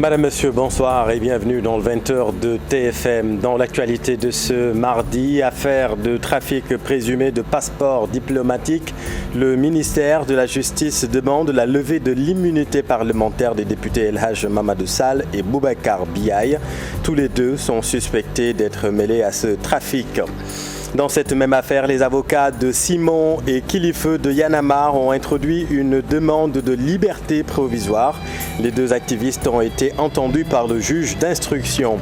Madame, Monsieur, bonsoir et bienvenue dans le 20h de TFM. Dans l'actualité de ce mardi, affaire de trafic présumé de passeports diplomatiques, le ministère de la Justice demande la levée de l'immunité parlementaire des députés El Hadj Mamadou Sall et Boubacar Biaye. Tous les deux sont suspectés d'être mêlés à ce trafic. Dans cette même affaire, les avocats de Simon et Kilifeu de Y'en a marre ont introduit une demande de liberté provisoire. Les deux activistes ont été entendus par le juge d'instruction.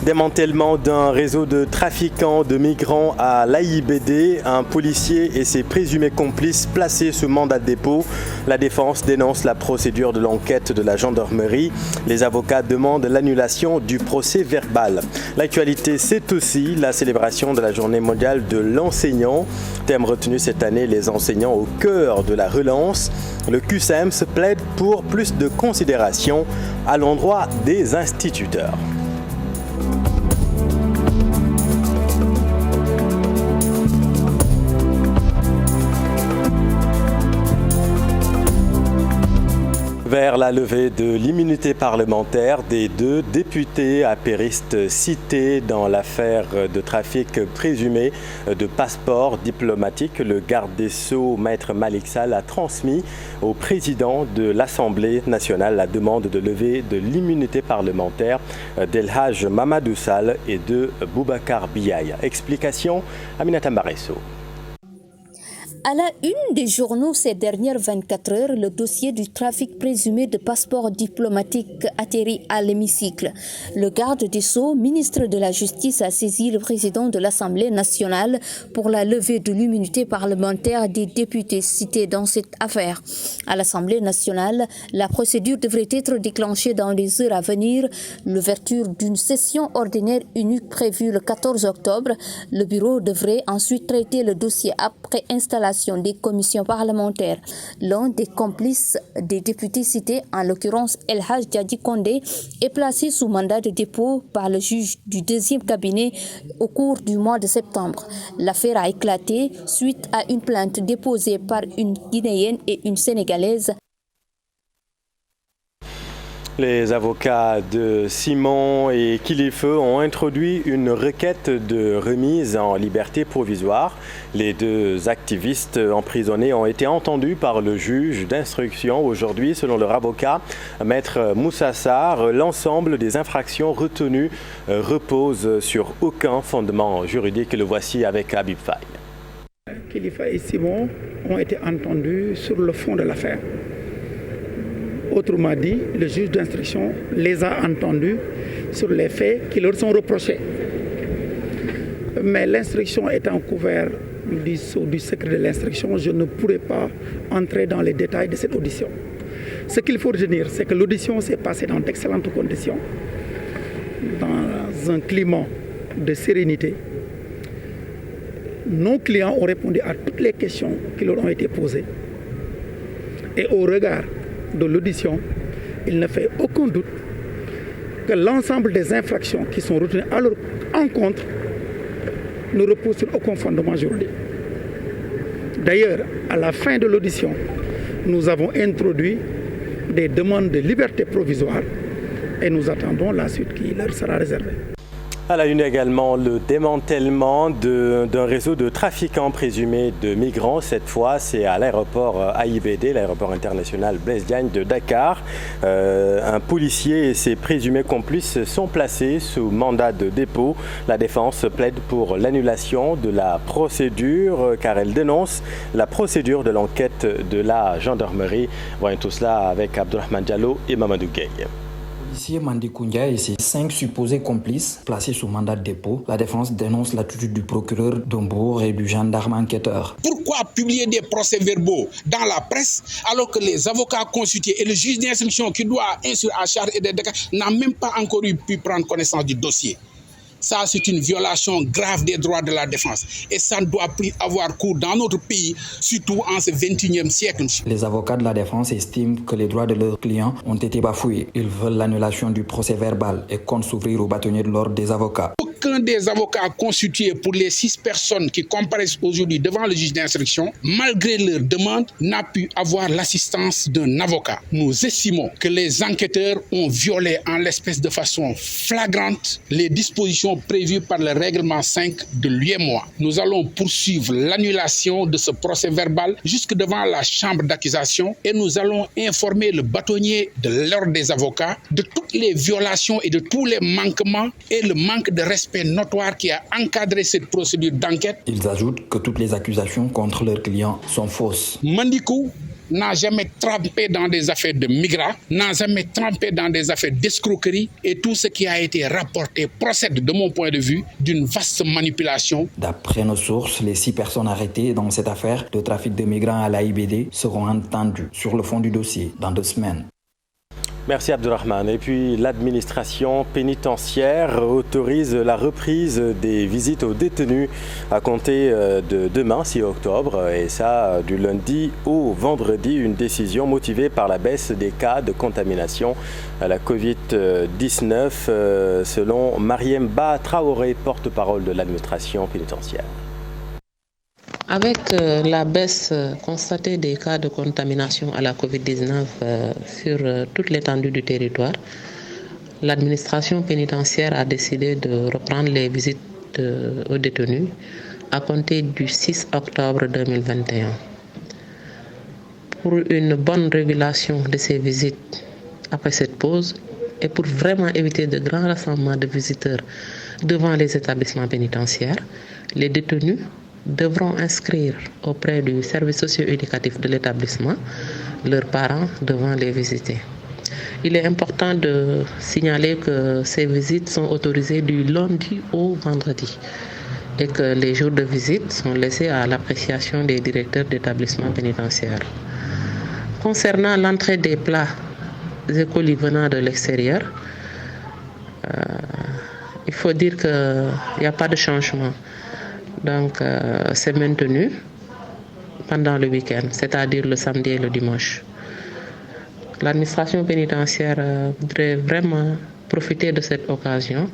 Démantèlement d'un réseau de trafiquants de migrants à l'AIBD, un policier et ses présumés complices placés sous mandat de dépôt. La défense dénonce la procédure de l'enquête de la gendarmerie. Les avocats demandent l'annulation du procès verbal. L'actualité, c'est aussi la célébration de la journée mondiale de l'enseignant. Thème retenu cette année, les enseignants au cœur de la relance. Le QCEMS plaide pour plus de considération à l'endroit des instituteurs. Vers la levée de l'immunité parlementaire des deux députés apéristes cités dans l'affaire de trafic présumé de passeports diplomatiques, le garde des Sceaux, Maître Malick Sall, a transmis au président de l'Assemblée nationale la demande de levée de l'immunité parlementaire d'El Hadj Mamadou Sall et de Boubacar Biaye. Explication, Aminata Mbaresso. À la une des journaux ces dernières 24 heures, le dossier du trafic présumé de passeports diplomatiques atterrit à l'hémicycle. Le garde des Sceaux, ministre de la Justice, a saisi le président de l'Assemblée nationale pour la levée de l'immunité parlementaire des députés cités dans cette affaire. À l'Assemblée nationale, la procédure devrait être déclenchée dans les heures à venir. L'ouverture d'une session ordinaire unique prévue le 14 octobre. Le bureau devrait ensuite traiter le dossier après installation des commissions parlementaires. L'un des complices des députés cités, en l'occurrence El Hadj Djadji Condé, est placé sous mandat de dépôt par le juge du deuxième cabinet au cours du mois de septembre. L'affaire a éclaté suite à une plainte déposée par une Guinéenne et une Sénégalaise. Les avocats de Simon et Kilifeu ont introduit une requête de remise en liberté provisoire. Les deux activistes emprisonnés ont été entendus par le juge d'instruction. Aujourd'hui, selon leur avocat, Maître Moussa Sarr, l'ensemble des infractions retenues repose sur aucun fondement juridique. Le voici avec Habib Faye. Kilifeu et Simon ont été entendus sur le fond de l'affaire. Autrement dit, le juge d'instruction les a entendus sur les faits qui leur sont reprochés. Mais l'instruction étant couverte du secret de l'instruction, je ne pourrais pas entrer dans les détails de cette audition. Ce qu'il faut retenir, c'est que l'audition s'est passée dans d'excellentes conditions, dans un climat de sérénité. Nos clients ont répondu à toutes les questions qui leur ont été posées. Et au regard de l'audition, il ne fait aucun doute que l'ensemble des infractions qui sont retenues à leur encontre ne reposent sur aucun fondement juridique. D'ailleurs, à la fin de l'audition, nous avons introduit des demandes de liberté provisoire et nous attendons la suite qui leur sera réservée. À la une également, le démantèlement d'un réseau de trafiquants présumés de migrants. Cette fois, c'est à l'aéroport AIBD, l'aéroport international Blaise Diagne de Dakar. Un policier et ses présumés complices sont placés sous mandat de dépôt. La défense plaide pour l'annulation de la procédure car elle dénonce la procédure de l'enquête de la gendarmerie. Voyons tout cela avec Abdourahmane Diallo et Mamadou Gueye. Policier Mandi Koundia et ses 5 supposés complices placés sous mandat de dépôt, la défense dénonce l'attitude du procureur d'Ombourg et du gendarme enquêteur. Pourquoi publier des procès-verbaux dans la presse alors que les avocats constitués et le juge d'instruction qui doit instruire à charge et n'a même pas encore pu prendre connaissance du dossier? Ça, c'est une violation grave des droits de la défense. Et ça ne doit plus avoir cours dans notre pays, surtout en ce 21e siècle. Les avocats de la défense estiment que les droits de leurs clients ont été bafoués. Ils veulent l'annulation du procès verbal et comptent s'ouvrir aux bâtonniers de l'ordre des avocats. aucun des avocats constitués pour les 6 personnes qui comparaissent aujourd'hui devant le juge d'instruction, malgré leur demande, n'a pu avoir l'assistance d'un avocat. Nous estimons que les enquêteurs ont violé en l'espèce de façon flagrante les dispositions prévues par le règlement 5 de l'UEMOA. Nous allons poursuivre l'annulation de ce procès verbal jusque devant la chambre d'accusation et nous allons informer le bâtonnier de l'ordre des avocats de toutes les violations et de tous les manquements et le manque de respect notoire qui a encadré cette procédure d'enquête. Ils ajoutent que toutes les accusations contre leurs clients sont fausses. Mandikou n'a jamais trempé dans des affaires de migrants, n'a jamais trempé dans des affaires d'escroquerie et tout ce qui a été rapporté procède, de mon point de vue, d'une vaste manipulation. D'après nos sources, les 6 personnes arrêtées dans cette affaire de trafic de migrants à l'AIBD seront entendues sur le fond du dossier dans 2 semaines. Merci Abdurrahman. Et puis l'administration pénitentiaire autorise la reprise des visites aux détenus à compter de demain, 6 octobre, et ça du lundi au vendredi. Une décision motivée par la baisse des cas de contamination à la Covid-19, selon Mariem Ba Traoré, porte-parole de l'administration pénitentiaire. Avec la baisse constatée des cas de contamination à la Covid-19 sur toute l'étendue du territoire, l'administration pénitentiaire a décidé de reprendre les visites aux détenus à compter du 6 octobre 2021. Pour une bonne régulation de ces visites après cette pause et pour vraiment éviter de grands rassemblements de visiteurs devant les établissements pénitentiaires, les détenus devront inscrire auprès du service socio-éducatif de l'établissement leurs parents devant les visiter. Il est important de signaler que ces visites sont autorisées du lundi au vendredi et que les jours de visite sont laissés à l'appréciation des directeurs d'établissements pénitentiaires. Concernant l'entrée des plats écolis venant de l'extérieur, il faut dire qu'il n'y a pas de changement. Donc, c'est maintenu pendant le week-end, c'est-à-dire le samedi et le dimanche. L'administration pénitentiaire voudrait vraiment profiter de cette occasion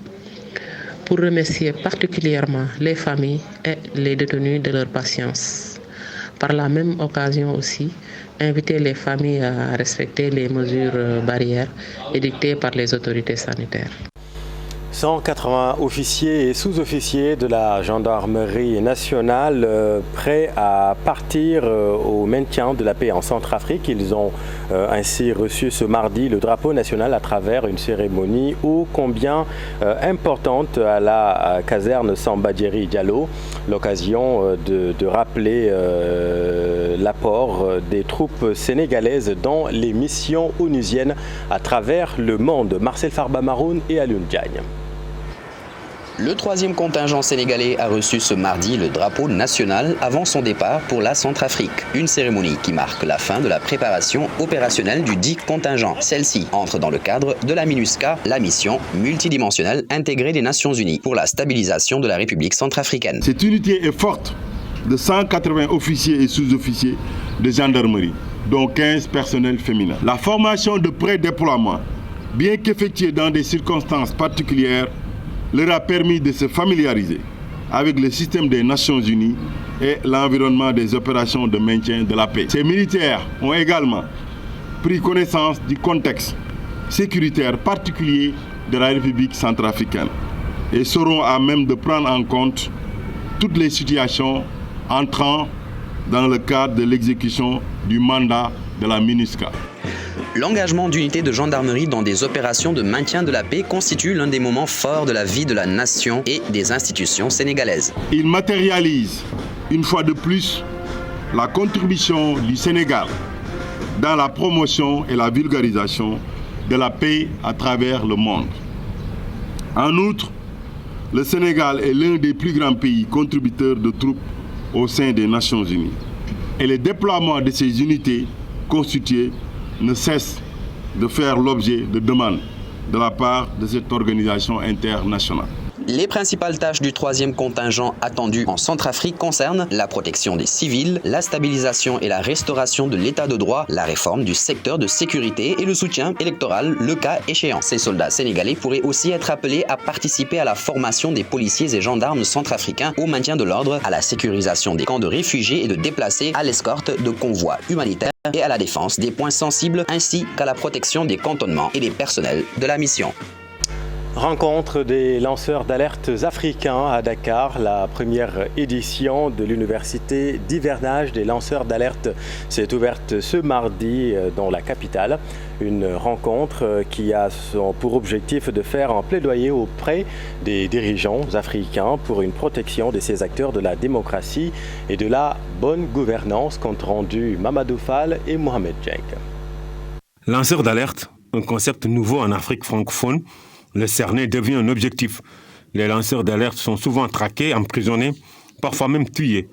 pour remercier particulièrement les familles et les détenus de leur patience. Par la même occasion aussi, inviter les familles à respecter les mesures barrières édictées par les autorités sanitaires. 180 officiers et sous-officiers de la gendarmerie nationale prêts à partir au maintien de la paix en Centrafrique. Ils ont ainsi reçu ce mardi le drapeau national à travers une cérémonie ô combien importante à la caserne Samba Diallo. L'occasion de rappeler l'apport des troupes sénégalaises dans les missions onusiennes à travers le monde. Marcel Farba Maroun et Alioune Diagne. Le 3e contingent sénégalais a reçu ce mardi le drapeau national avant son départ pour la Centrafrique. Une cérémonie qui marque la fin de la préparation opérationnelle du dit contingent. Celle-ci entre dans le cadre de la MINUSCA, la mission multidimensionnelle intégrée des Nations Unies pour la stabilisation de la République centrafricaine. Cette unité est forte de 180 officiers et sous-officiers de gendarmerie, dont 15 personnels féminins. La formation de pré-déploiement, bien qu'effectuée dans des circonstances particulières, leur a permis de se familiariser avec le système des Nations Unies et l'environnement des opérations de maintien de la paix. Ces militaires ont également pris connaissance du contexte sécuritaire particulier de la République centrafricaine et seront à même de prendre en compte toutes les situations entrant dans le cadre de l'exécution du mandat de la MINUSCA. L'engagement d'unités de gendarmerie dans des opérations de maintien de la paix constitue l'un des moments forts de la vie de la nation et des institutions sénégalaises. Il matérialise une fois de plus la contribution du Sénégal dans la promotion et la vulgarisation de la paix à travers le monde. En outre, le Sénégal est l'un des plus grands pays contributeurs de troupes au sein des Nations Unies. Et le déploiement de ces unités constituées ne cesse de faire l'objet de demandes de la part de cette organisation internationale. Les principales tâches du 3e contingent attendu en Centrafrique concernent la protection des civils, la stabilisation et la restauration de l'état de droit, la réforme du secteur de sécurité et le soutien électoral le cas échéant. Ces soldats sénégalais pourraient aussi être appelés à participer à la formation des policiers et gendarmes centrafricains au maintien de l'ordre, à la sécurisation des camps de réfugiés et de déplacés, à l'escorte de convois humanitaires et à la défense des points sensibles ainsi qu'à la protection des cantonnements et des personnels de la mission. Rencontre des lanceurs d'alerte africains à Dakar. La première édition de l'université d'hivernage des lanceurs d'alerte s'est ouverte ce mardi dans la capitale. Une rencontre qui a pour objectif de faire un plaidoyer auprès des dirigeants africains pour une protection de ces acteurs de la démocratie et de la bonne gouvernance, compte rendu Mamadou Fall et Mohamed Djenk. Lanceurs d'alerte, un concept nouveau en Afrique francophone. Le cerner devient un objectif. Les lanceurs d'alerte sont souvent traqués, emprisonnés, parfois même tués.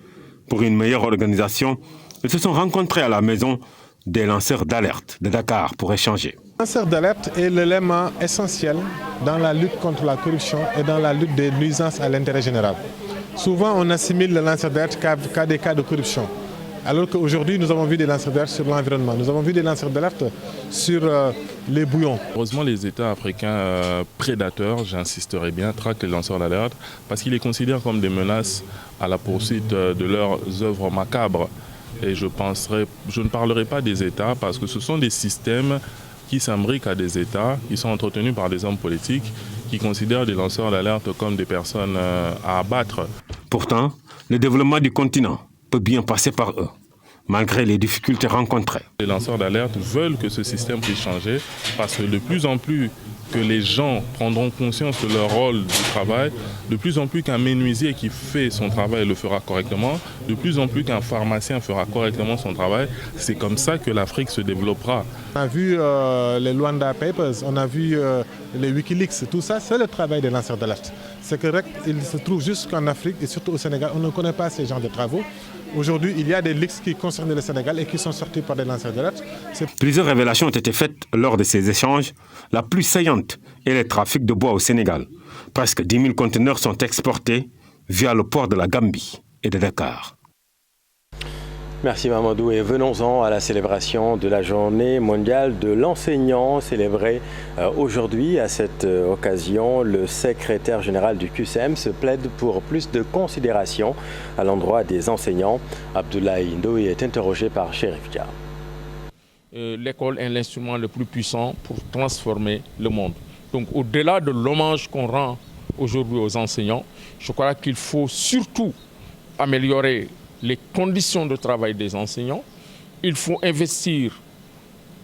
Pour une meilleure organisation, ils se sont rencontrés à la maison des lanceurs d'alerte de Dakar pour échanger. Le lanceur d'alerte est l'élément essentiel dans la lutte contre la corruption et dans la lutte des nuisances à l'intérêt général. Souvent, on assimile le lanceur d'alerte qu'à des cas de corruption. Alors qu'aujourd'hui, nous avons vu des lanceurs d'alerte sur l'environnement, nous avons vu des lanceurs d'alerte sur les bouillons. Heureusement, les États africains prédateurs, j'insisterai bien, traquent les lanceurs d'alerte parce qu'ils les considèrent comme des menaces à la poursuite de leurs œuvres macabres. Et je ne parlerai pas des États parce que ce sont des systèmes qui s'imbriquent à des États, qui sont entretenus par des hommes politiques, qui considèrent des lanceurs d'alerte comme des personnes à abattre. Pourtant, le développement du continent peut bien passer par eux, malgré les difficultés rencontrées. Les lanceurs d'alerte veulent que ce système puisse changer parce que de plus en plus que les gens prendront conscience de leur rôle du travail, de plus en plus qu'un menuisier qui fait son travail le fera correctement, de plus en plus qu'un pharmacien fera correctement son travail. C'est comme ça que l'Afrique se développera. On a vu les Luanda Papers, on a vu les Wikileaks, tout ça, c'est le travail des lanceurs d'alerte. C'est correct, il se trouve juste qu'en Afrique et surtout au Sénégal, on ne connaît pas ces genres de travaux. Aujourd'hui, il y a des leaks qui concernent le Sénégal et qui sont sortis par des lanceurs d'alerte. Plusieurs révélations ont été faites lors de ces échanges. La plus saillante est le trafic de bois au Sénégal. Presque 10 000 conteneurs sont exportés via le port de la Gambie et de Dakar. Merci Mamadou et venons-en à la célébration de la journée mondiale de l'enseignant célébrée aujourd'hui. À cette occasion, le secrétaire général du QCM se plaide pour plus de considération à l'endroit des enseignants. Abdoulaye Ndoye est interrogé par Chérif Dia. L'école est l'instrument le plus puissant pour transformer le monde. Donc au-delà de l'hommage qu'on rend aujourd'hui aux enseignants, je crois qu'il faut surtout améliorer les conditions de travail des enseignants. Il faut investir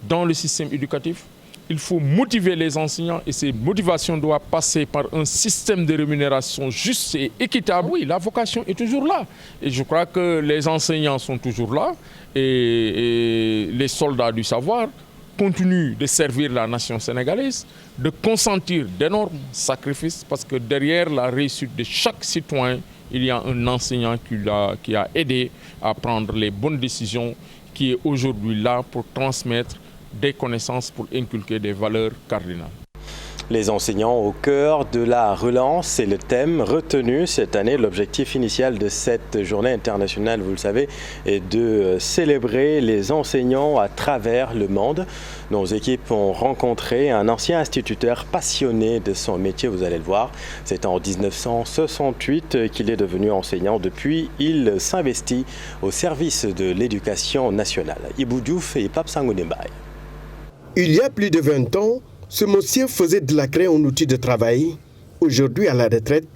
dans le système éducatif. Il faut motiver les enseignants et ces motivations doivent passer par un système de rémunération juste et équitable. Oui, la vocation est toujours là. Et je crois que les enseignants sont toujours là et les soldats du savoir continuent de servir la nation sénégalaise, de consentir d'énormes sacrifices parce que derrière la réussite de chaque citoyen, il y a un enseignant qui a aidé à prendre les bonnes décisions, qui est aujourd'hui là pour transmettre des connaissances, pour inculquer des valeurs cardinales. Les enseignants au cœur de la relance, c'est le thème retenu cette année. L'objectif initial de cette journée internationale, vous le savez, est de célébrer les enseignants à travers le monde. Nos équipes ont rencontré un ancien instituteur passionné de son métier, vous allez le voir. C'est en 1968 qu'il est devenu enseignant. Depuis, il s'investit au service de l'éducation nationale. Ibou Diouf et Pape Sangounembay. Il y a plus de 20 ans, ce monsieur faisait de la craie un outil de travail. Aujourd'hui, à la retraite,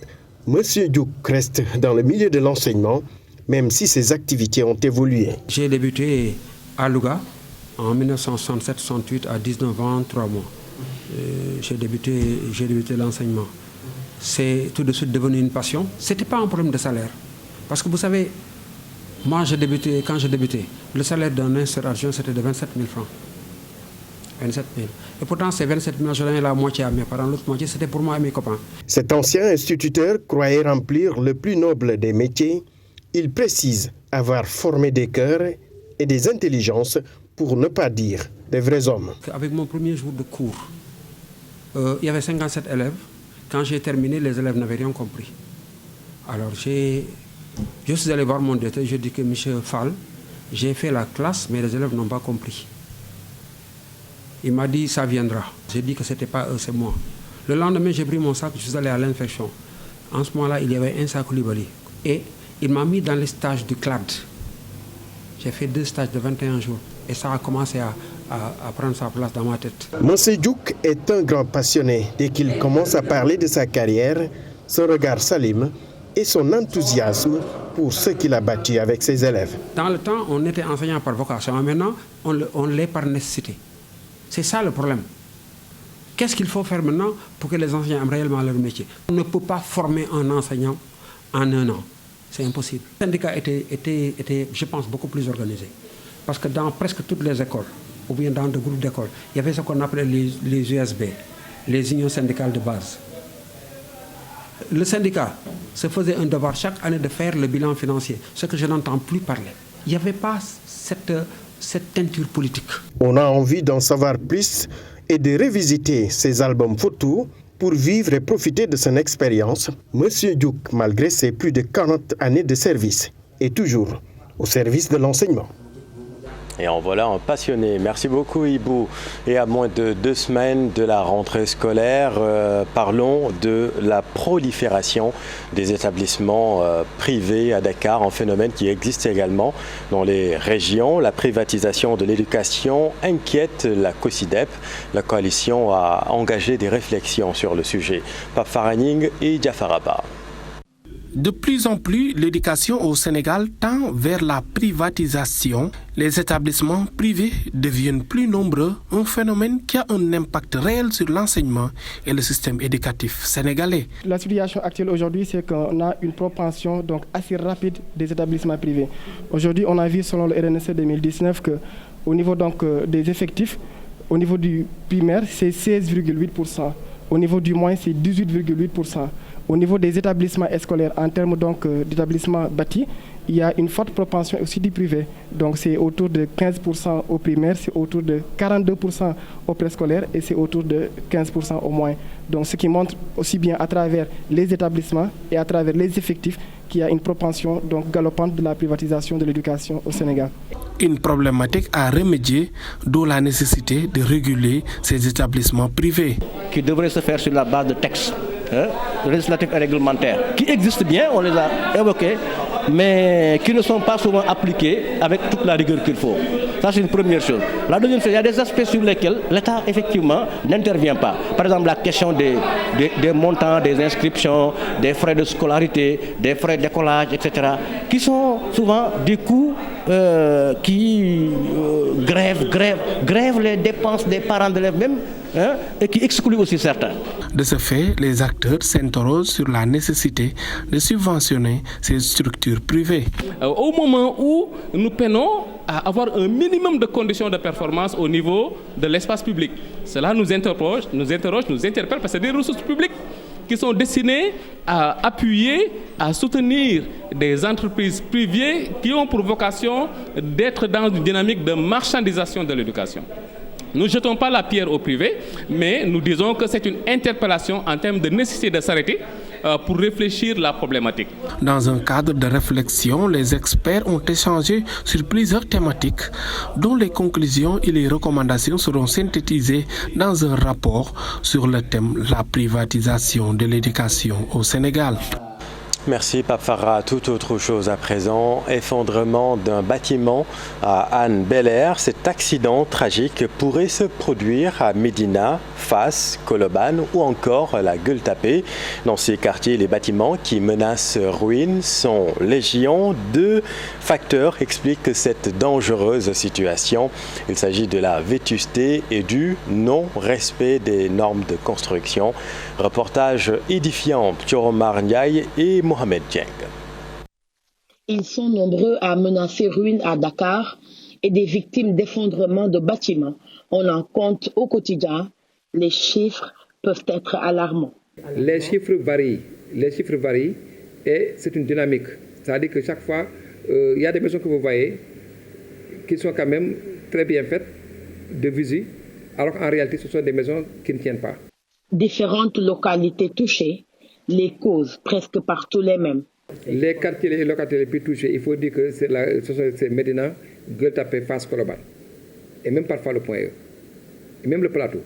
M. Diouk reste dans le milieu de l'enseignement, même si ses activités ont évolué. J'ai débuté à Louga en 1967-68 à 19 ans, 3 mois. J'ai débuté l'enseignement. C'est tout de suite devenu une passion. Ce n'était pas un problème de salaire. Parce que vous savez, moi, quand j'ai débuté, le salaire d'un instructeur adjoint, c'était de 27 000 francs. 27 000. Et pourtant, ces 27 000, je donnais la moitié à mes parents, l'autre moitié, c'était pour moi et mes copains. Cet ancien instituteur croyait remplir le plus noble des métiers. Il précise avoir formé des cœurs et des intelligences, pour ne pas dire des vrais hommes. Avec mon premier jour de cours, il y avait 57 élèves Quand j'ai terminé, les élèves n'avaient rien compris. Alors je suis allé voir mon directeur, je dis que M. Fall, j'ai fait la classe, mais les élèves n'ont pas compris. Il m'a dit, ça viendra. J'ai dit que ce n'était pas eux, c'est moi. Le lendemain, j'ai pris mon sac, je suis allé à l'inspection. En ce moment-là, il y avait un sac Coulibaly. Et il m'a mis dans les stages du CLAD. J'ai fait 2 stages de 21 jours. Et ça a commencé à prendre sa place dans ma tête. Monsieur Diouk est un grand passionné. Dès qu'il commence à parler de sa carrière, son regard s'allume et son enthousiasme pour ce qu'il a bâti avec ses élèves. Dans le temps, on était enseignant par vocation. Maintenant, on l'est par nécessité. C'est ça le problème. Qu'est-ce qu'il faut faire maintenant pour que les enseignants aient réellement leur métier? On ne peut pas former un enseignant en 1 an. C'est impossible. Le syndicat était, je pense, beaucoup plus organisé. Parce que dans presque toutes les écoles, ou bien dans des groupes d'écoles, il y avait ce qu'on appelait les USB, les unions syndicales de base. Le syndicat se faisait un devoir chaque année de faire le bilan financier, ce que je n'entends plus parler. Il n'y avait pas cette teinture politique. On a envie d'en savoir plus et de revisiter ses albums photos pour vivre et profiter de son expérience. Monsieur Diouk, malgré ses plus de 40 années de service, est toujours au service de l'enseignement. Et en voilà un passionné. Merci beaucoup Ibou. Et à moins de 2 semaines de la rentrée scolaire, parlons de la prolifération des établissements privés à Dakar, un phénomène qui existe également dans les régions. La privatisation de l'éducation inquiète la COSYDEP. La coalition a engagé des réflexions sur le sujet. Pape Faraning et Diafaraba. De plus en plus, l'éducation au Sénégal tend vers la privatisation. Les établissements privés deviennent plus nombreux, un phénomène qui a un impact réel sur l'enseignement et le système éducatif sénégalais. La situation actuelle aujourd'hui, c'est qu'on a une propension donc assez rapide des établissements privés. Aujourd'hui, on a vu selon le RNSE 2019 qu'au niveau donc, des effectifs, au niveau du primaire, c'est 16,8%. Au niveau du moyen, c'est 18,8%. Au niveau des établissements scolaires, en termes d'établissements bâtis, il y a une forte propension aussi du privé. Donc c'est autour de 15% au primaire, c'est autour de 42% au préscolaire et c'est autour de 15% au moins. Donc ce qui montre aussi bien à travers les établissements et à travers les effectifs qu'il y a une propension donc galopante de la privatisation de l'éducation au Sénégal. Une problématique à remédier, d'où la nécessité de réguler ces établissements privés. Qui devrait se faire sur la base de textes législatifs et réglementaires, qui existent bien, on les a évoqués, mais qui ne sont pas souvent appliqués avec toute la rigueur qu'il faut. Ça, c'est une première chose. La deuxième chose, il y a des aspects sur lesquels l'État, effectivement, n'intervient pas. Par exemple, la question des montants, des inscriptions, des frais de scolarité, des frais d'écolage, etc., qui sont souvent des coûts qui grèvent les dépenses des parents d'élèves même, et qui excluent aussi certains. De ce fait, les acteurs s'interrogent sur la nécessité de subventionner ces structures privées. Au moment où nous peinons à avoir un minimum de conditions de performance au niveau de l'espace public, cela nous interpelle parce que c'est des ressources publiques qui sont destinées à appuyer, à soutenir des entreprises privées qui ont pour vocation d'être dans une dynamique de marchandisation de l'éducation. Nous ne jetons pas la pierre au privé, mais nous disons que c'est une interpellation en termes de nécessité de s'arrêter pour réfléchir la problématique. Dans un cadre de réflexion, les experts ont échangé sur plusieurs thématiques dont les conclusions et les recommandations seront synthétisées dans un rapport sur le thème « La privatisation de l'éducation au Sénégal ». Merci Pape Farah. Toute autre chose à présent, effondrement d'un bâtiment à Hann Bel-Air. Cet accident tragique pourrait se produire à Médina, Fass, Colobane ou encore la Gueule-Tapée. Dans ces quartiers, les bâtiments qui menacent ruine sont légion. 2 facteurs expliquent cette dangereuse situation. Il s'agit de la vétusté et du non-respect des normes de construction. Reportage édifiant, Thioromar Ndiaye et Mohamed Dieng. Ils sont nombreux à menacer ruine à Dakar et des victimes d'effondrement de bâtiments. On en compte au quotidien. Les chiffres peuvent être alarmants. Les chiffres varient et c'est une dynamique. C'est-à-dire que chaque fois, il y a des maisons que vous voyez qui sont quand même très bien faites de visu, alors qu'en réalité, ce sont des maisons qui ne tiennent pas. Différentes localités touchées, les causes presque partout les mêmes. Les quartiers et les localités les plus touchés, il faut dire que c'est Médina, Gueule-Tapée, Fass, Colobane. Et même parfois le Point E. Et même le Plateau.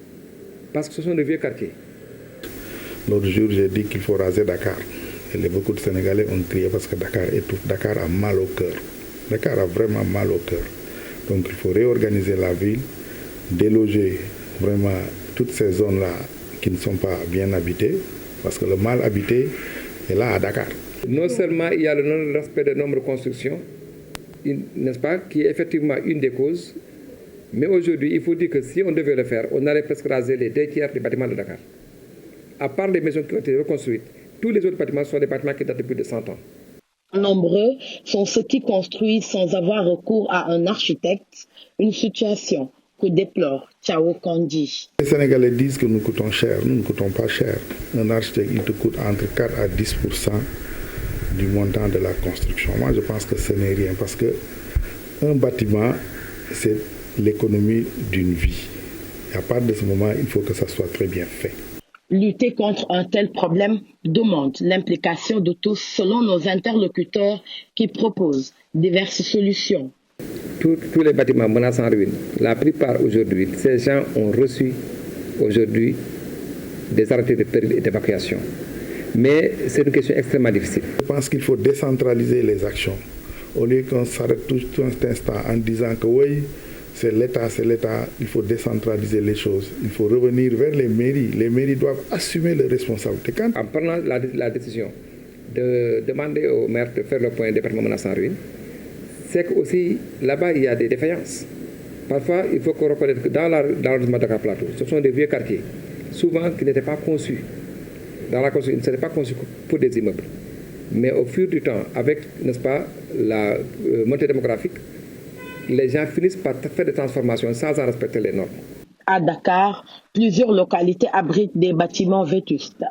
Parce que ce sont des vieux quartiers. L'autre jour, j'ai dit qu'il faut raser Dakar. Et beaucoup de Sénégalais ont crié parce que Dakar étouffe. Dakar a mal au cœur. Dakar a vraiment mal au cœur. Donc il faut réorganiser la ville, déloger vraiment toutes ces zones-là qui ne sont pas bien habitées. Parce que le mal habité est là à Dakar. Non seulement il y a le non-respect des normes de construction, n'est-ce pas, qui est effectivement une des causes, mais aujourd'hui, il faut dire que si on devait le faire, on allait presque raser les 2/3 des bâtiments de Dakar. À part les maisons qui ont été reconstruites, tous les autres bâtiments sont des bâtiments qui datent de plus de 100 ans. Nombreux sont ceux qui construisent sans avoir recours à un architecte, une situation que déplore Chao Kandi. Les Sénégalais disent que nous coûtons cher, nous ne coûtons pas cher. Un architecte, il te coûte entre 4 à 10% du montant de la construction. Moi, je pense que ce n'est rien parce que un bâtiment, c'est l'économie d'une vie. Et à partir de ce moment, il faut que ça soit très bien fait. Lutter contre un tel problème demande l'implication de tous selon nos interlocuteurs qui proposent diverses solutions. Tous les bâtiments menacés en ruine, la plupart aujourd'hui, ces gens ont reçu aujourd'hui des arrêtés de péril et d'évacuation. Mais c'est une question extrêmement difficile. Je pense qu'il faut décentraliser les actions. Au lieu qu'on s'arrête tout un instant en disant que oui, c'est l'État, il faut décentraliser les choses. Il faut revenir vers les mairies. Les mairies doivent assumer leurs responsabilités. En prenant la décision de demander aux maires de faire le point département menacé en ruine, c'est qu'aussi là-bas il y a des défaillances. Parfois, il faut qu'on reconnaisse que dans l'arrondissement de Dakar Plateau, ce sont des vieux quartiers, souvent qui n'étaient pas conçus. Dans la construction, ils ne s'étaient pas conçus pour des immeubles. Mais au fur du temps, avec, n'est-ce pas, la montée démographique, les gens finissent par faire des transformations sans en respecter les normes. À Dakar, plusieurs localités abritent des bâtiments vétustes.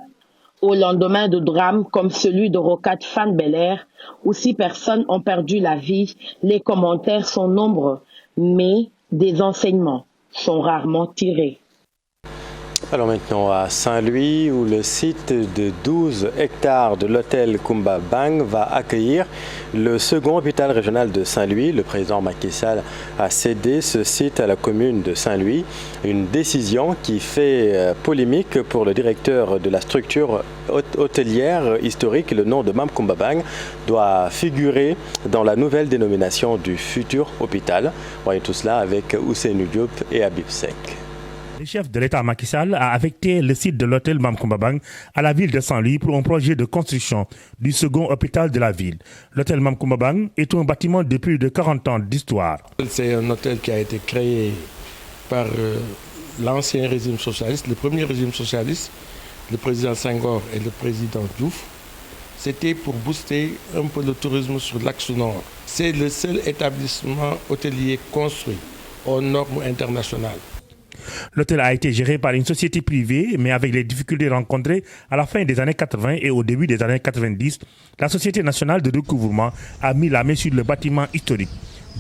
Au lendemain de drames comme celui de Rocade Fann Bel-Air, où 6 personnes ont perdu la vie, les commentaires sont nombreux, mais des enseignements sont rarement tirés. Alors maintenant à Saint-Louis, où le site de 12 hectares de l'hôtel Kumba Bang va accueillir le second hôpital régional de Saint-Louis. Le président Macky Sall a cédé ce site à la commune de Saint-Louis. Une décision qui fait polémique pour le directeur de la structure hôtelière historique. Le nom de Mam Kumba Bang doit figurer dans la nouvelle dénomination du futur hôpital. Voyons tout cela avec Ousseynou Diop et Habib Sek. Le chef de l'État Macky Sall a affecté le site de l'hôtel Mam Kumba Bang à la ville de Saint-Louis pour un projet de construction du second hôpital de la ville. L'hôtel Mam Kumba Bang est un bâtiment de plus de 40 ans d'histoire. C'est un hôtel qui a été créé par l'ancien régime socialiste, le premier régime socialiste, le président Senghor et le président Diouf. C'était pour booster un peu le tourisme sur l'axe nord. C'est le seul établissement hôtelier construit aux normes internationales. L'hôtel a été géré par une société privée, mais avec les difficultés rencontrées à la fin des années 80 et au début des années 90, la Société nationale de recouvrement a mis la main sur le bâtiment historique.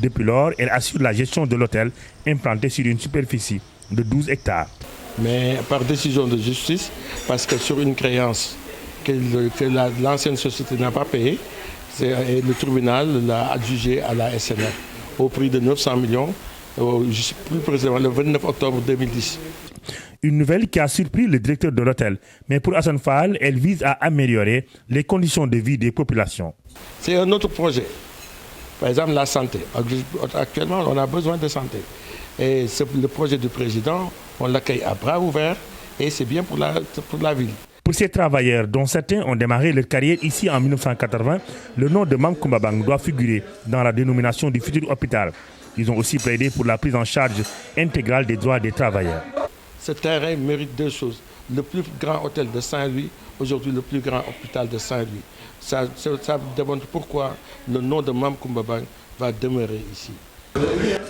Depuis lors, elle assure la gestion de l'hôtel implanté sur une superficie de 12 hectares. Mais par décision de justice, parce que sur une créance que l'ancienne société n'a pas payée, le tribunal l'a adjugé à la SNR au prix de 900 millions. Plus précisément le 29 octobre 2010. Une nouvelle qui a surpris le directeur de l'hôtel. Mais pour Hassan Fall, elle vise à améliorer les conditions de vie des populations. C'est un autre projet. Par exemple, la santé. Actuellement, on a besoin de santé. Et le projet du président, on l'accueille à bras ouverts et c'est bien pour la ville. Pour ces travailleurs, dont certains ont démarré leur carrière ici en 1980, le nom de Mam Kumba Bang doit figurer dans la dénomination du futur hôpital. Ils ont aussi plaidé pour la prise en charge intégrale des droits des travailleurs. Ce terrain mérite 2 choses. Le plus grand hôtel de Saint-Louis, aujourd'hui le plus grand hôpital de Saint-Louis. Ça démontre pourquoi le nom de Mam Kumba Bang va demeurer ici.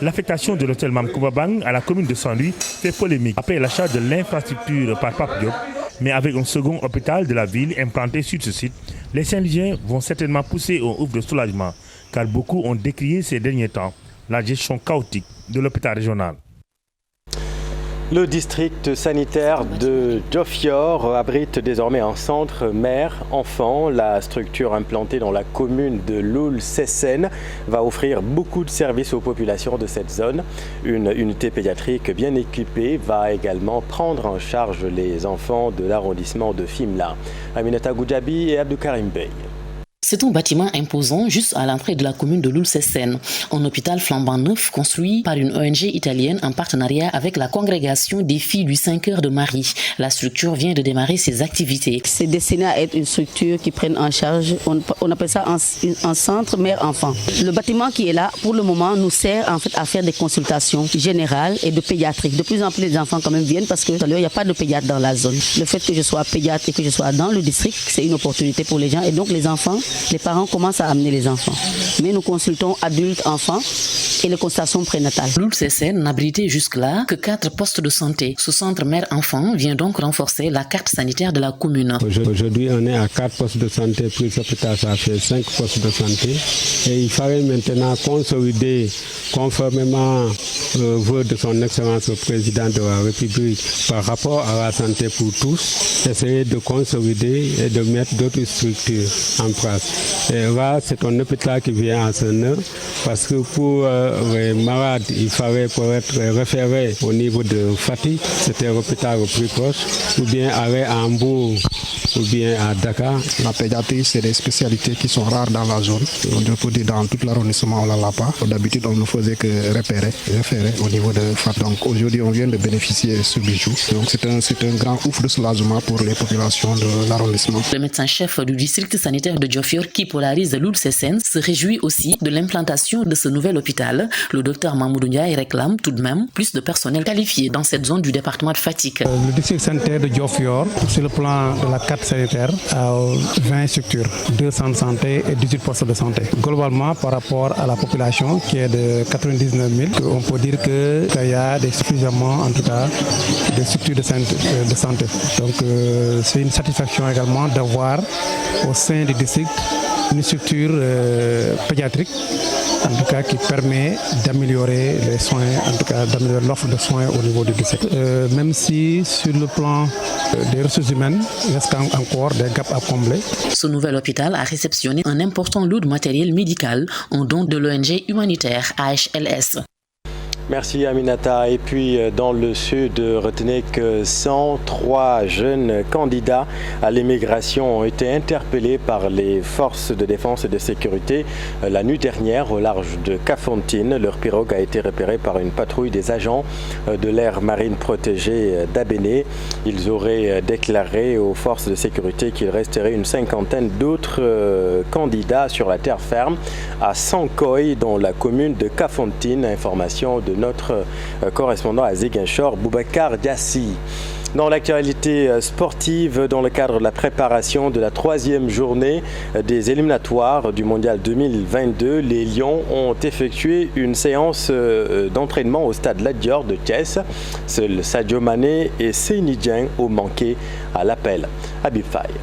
L'affectation de l'hôtel Mam Kumba Bang à la commune de Saint-Louis fait polémique après l'achat de l'infrastructure par Pape Diop. Mais avec un second hôpital de la ville implanté sur ce site, les Saint-Louisiens vont certainement pousser au ouf de soulagement, car beaucoup ont décrié ces derniers temps la gestion chaotique de l'hôpital régional. Le district sanitaire de Diofior abrite désormais un centre mère-enfant. La structure implantée dans la commune de Loul-Sessène va offrir beaucoup de services aux populations de cette zone. Une unité pédiatrique bien équipée va également prendre en charge les enfants de l'arrondissement de Fimela. Aminata Goudjabi et Abdoukarim Bey. C'est un bâtiment imposant juste à l'entrée de la commune de Loul-Sessène, un hôpital flambant neuf construit par une ONG italienne en partenariat avec la congrégation des filles du 5 heures de Marie. La structure vient de démarrer ses activités. C'est destiné à être une structure qui prenne en charge, on appelle ça un centre mère-enfant. Le bâtiment qui est là, pour le moment, nous sert en fait à faire des consultations générales et de pédiatrie. De plus en plus, les enfants quand même viennent parce que tout à l'heure, il n'y a pas de pédiatre dans la zone. Le fait que je sois pédiatre et que je sois dans le district, c'est une opportunité pour les gens et donc les enfants, les parents commencent à amener les enfants. Mais nous consultons adultes, enfants et les consultations prénatales. Loul-Sessène n'abritait jusque-là que 4 postes de santé. Ce centre mère-enfant vient donc renforcer la carte sanitaire de la commune. Aujourd'hui, on est à 4 postes de santé, plus l'hôpital, ça fait 5 postes de santé. Et il fallait maintenant consolider, conformément au vœu de son Excellence le Président de la République, par rapport à la santé pour tous, essayer de consolider et de mettre d'autres structures en place. Et là, c'est un hôpital qui vient à son heure, parce que pour les malades, il fallait pour être référé au niveau de Fatigue, c'était l'hôpital le plus proche, ou bien aller à Hambourg, ou bien à Dakar. La pédiatrie, c'est des spécialités qui sont rares dans la zone. On peut dire dans tout l'arrondissement, on ne l'a pas. D'habitude, on ne faisait que référer au niveau de Fatigue. Donc aujourd'hui, on vient de bénéficier de ce bijou. Donc c'est un grand ouf de soulagement pour les populations de l'arrondissement. Le médecin-chef du district sanitaire de Diofior, qui polarise Loul-Sessène, se réjouit aussi de l'implantation de ce nouvel hôpital. Le docteur Mamoudou Ndiaye réclame tout de même plus de personnel qualifié dans cette zone du département de Fatick. Le district sanitaire de Diofior, sur le plan de la carte sanitaire, a 20 structures, 2 centres de santé et 18 postes de santé. Globalement, par rapport à la population qui est de 99 000, on peut dire qu'il y a suffisamment, en tout cas, de structures de santé. Donc c'est une satisfaction également d'avoir au sein du district une structure pédiatrique, en tout cas qui permet d'améliorer les soins, en tout cas d'améliorer l'offre de soins au niveau du district. Même si sur le plan des ressources humaines, il reste encore des gaps à combler. Ce nouvel hôpital a réceptionné un important lot de matériel médical, un don de l'ONG humanitaire AHLS. Merci Aminata. Et puis dans le sud, retenez que 103 jeunes candidats à l'immigration ont été interpellés par les forces de défense et de sécurité la nuit dernière au large de Kafountine. Leur pirogue a été repérée par une patrouille des agents de l'aire marine protégée d'Abéné. Ils auraient déclaré aux forces de sécurité qu'il resterait une cinquantaine d'autres candidats sur la terre ferme à Sankoy, dans la commune de Kafountine. Information de notre correspondant à Ziguinchor, Boubacar Diassi. Dans l'actualité sportive, dans le cadre de la préparation de la 3e journée des éliminatoires du Mondial 2022, les Lions ont effectué une séance d'entraînement au stade Lat Dior de Thiès. Seuls Sadio Mané et Seny Dieng ont manqué à l'appel. Habib Faye.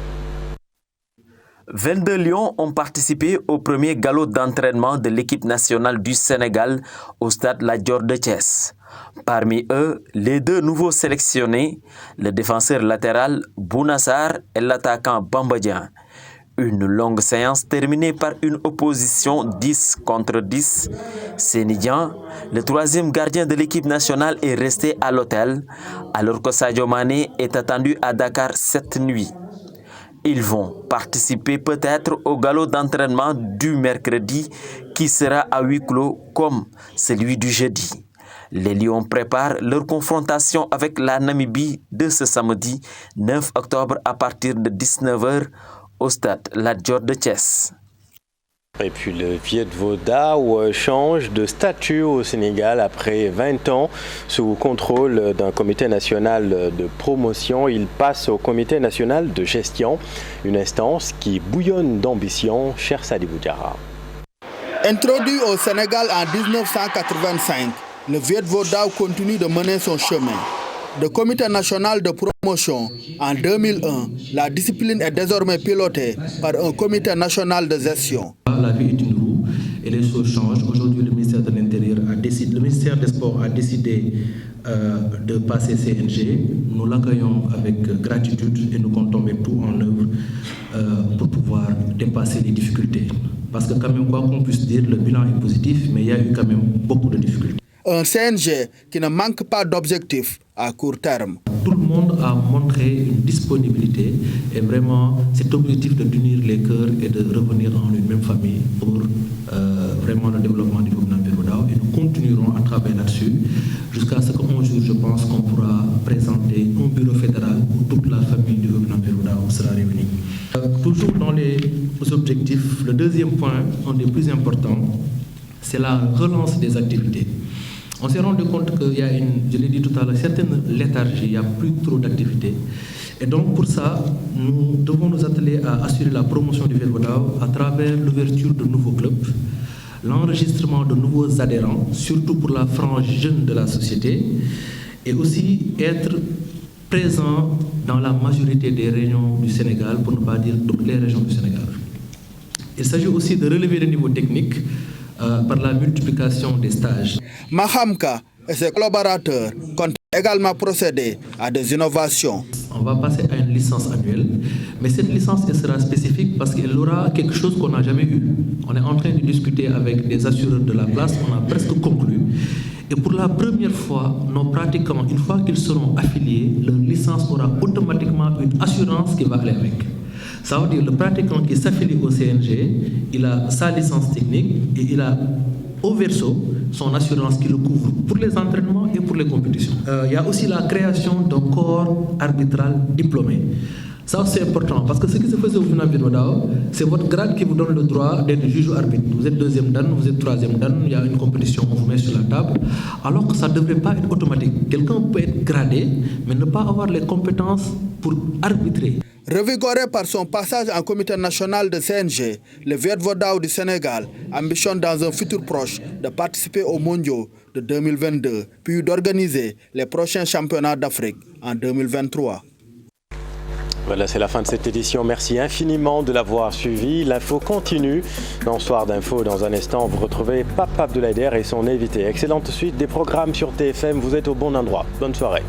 22 Lions ont participé au premier galop d'entraînement de l'équipe nationale du Sénégal au stade Lat Dior de Thiès. Parmi eux, les 2 nouveaux sélectionnés, le défenseur latéral Bounassar et l'attaquant Bamba Dieng. Une longue séance terminée par une opposition 10 contre 10. Seny Dieng, le 3e gardien de l'équipe nationale, est resté à l'hôtel, alors que Sadio Mané est attendu à Dakar cette nuit. Ils vont participer peut-être au galop d'entraînement du mercredi qui sera à huis clos comme celui du jeudi. Les Lions préparent leur confrontation avec la Namibie de ce samedi 9 octobre à partir de 19h au stade Lat Dior de Thiès. Et puis le Viet-Vo Dao change de statut au Sénégal après 20 ans. Sous contrôle d'un comité national de promotion, il passe au comité national de gestion, une instance qui bouillonne d'ambition. Cher Sadibou Diarra. Introduit au Sénégal en 1985, le Viet-Vo Dao continue de mener son chemin. De comité national de promotion, en 2001, la discipline est désormais pilotée par un comité national de gestion. La vie est une roue et les choses changent. Aujourd'hui, le ministère de l'Intérieur le ministère des Sports a décidé de passer CNG. Nous l'accueillons avec gratitude et nous comptons mettre tout en œuvre pour pouvoir dépasser les difficultés. Parce que quand même, quoi qu'on puisse dire, le bilan est positif, mais il y a eu quand même beaucoup de difficultés. Un CNG qui ne manque pas d'objectifs à court terme. Tout le monde a montré une disponibilité et vraiment cet objectif d'unir les cœurs et de revenir en une même famille pour vraiment le développement du gouvernement Pérodao. Et nous continuerons à travailler là-dessus jusqu'à ce qu'un jour, je pense qu'on pourra présenter un bureau fédéral où toute la famille du gouvernement Pérodao sera réunie. Toujours dans les objectifs, le deuxième point, un des plus importants, c'est la relance des activités. On s'est rendu compte qu'il y a je l'ai dit tout à l'heure, certaines léthargies, il n'y a plus trop d'activités. Et donc pour ça, nous devons nous atteler à assurer la promotion du Velvodao à travers l'ouverture de nouveaux clubs, l'enregistrement de nouveaux adhérents, surtout pour la frange jeune de la société, et aussi être présent dans la majorité des régions du Sénégal, pour ne pas dire toutes les régions du Sénégal. Il s'agit aussi de relever le niveau technique par la multiplication des stages. Mahamka et ses collaborateurs comptent également procéder à des innovations. On va passer à une licence annuelle, mais cette licence elle sera spécifique parce qu'elle aura quelque chose qu'on n'a jamais eu. On est en train de discuter avec des assureurs de la place, on a presque conclu. Et pour la première fois, nos pratiquants, une fois qu'ils seront affiliés, leur licence aura automatiquement une assurance qui va aller avec. Ça veut dire le pratiquant qui s'affilie au CNG, il a sa licence technique et il a au verso son assurance qui le couvre pour les entraînements et pour les compétitions. Il y a aussi la création d'un corps arbitral diplômé. Ça c'est important parce que ce qui se faisait au Vénadao, c'est votre grade qui vous donne le droit d'être juge ou arbitre. Vous êtes deuxième dan, vous êtes troisième dan, il y a une compétition, on vous met sur la table. Alors que ça ne devrait pas être automatique. Quelqu'un peut être gradé, mais ne pas avoir les compétences pour arbitrer. Revigoré par son passage en comité national de CNG, le Velvodao du Sénégal ambitionne dans un futur proche de participer aux mondiaux de 2022, puis d'organiser les prochains championnats d'Afrique en 2023. Voilà, c'est la fin de cette édition. Merci infiniment de l'avoir suivi. L'info continue. Dans Soir d'Info, dans un instant, vous retrouvez Pape Abdoulaye Der et son invité. Excellente suite des programmes sur TFM. Vous êtes au bon endroit. Bonne soirée.